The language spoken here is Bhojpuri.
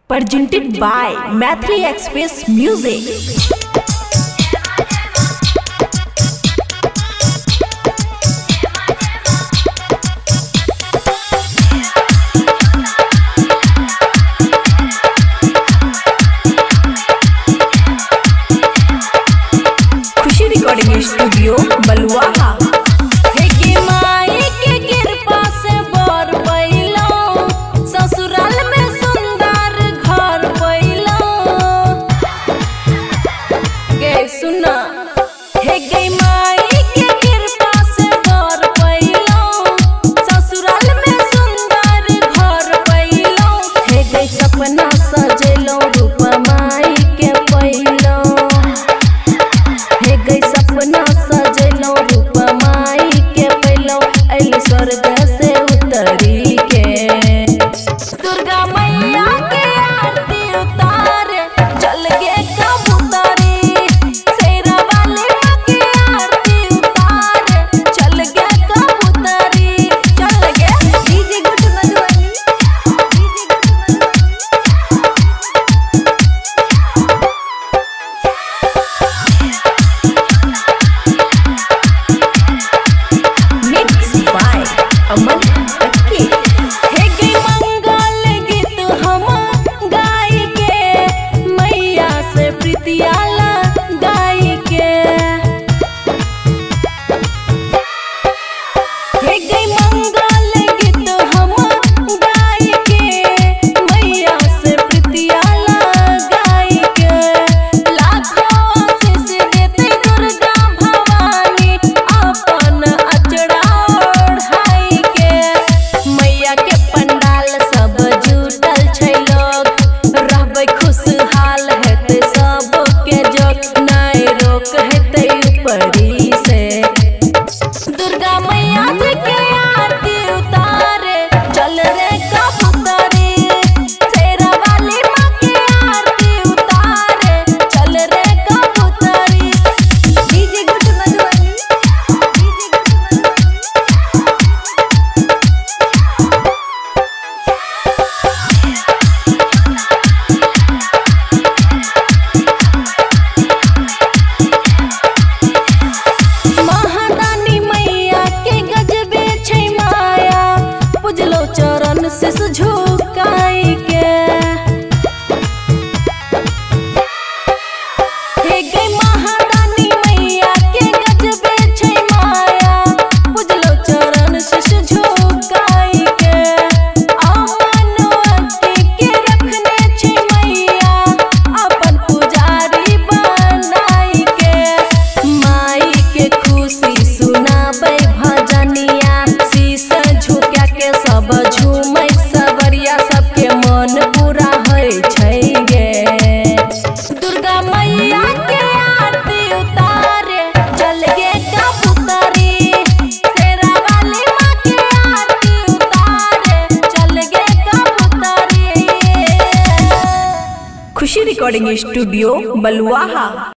presented by Maithili Express Music. Khushi recording studio बलुआ। सुना हे गई माई के कृपा से घर पैलो, ससुराल में सुंदर घर पैलो। हे गई सपना सजेलो रूप माई के पैलो, हे गई सपना सजेलो रूप माई के पैलो। अइली स्वर्ग से उतरी के दुर्गा मैया के आरती उतारे चल गे कबूतरी। दुर्गा मैया जी के आरती उतारे चल रे कबूतरी, शेरा वाली माँ के आरती उतारे चल रे कबूतरी। डीजे गुड मधुबनी, चरण से झुकाई के हे गई महारानी मैया के गजबे छै माया। पूजलो चरण से झुकाई के अमनवती के रखने छै मैया अपन पुजारी बनाई के। माई के खुशी सुनाबै भजनिया, शीश झुका के सब झूमै सबरिया, सबके मन पूरा होय छै गे। दुर्गा मैया के आरती उतारे चल गे कबूतरी, शेरा वाली माँ के आरती उतारे चल गे कबूतरी। खुशी रिकॉर्डिंग स्टूडियो बलुआ।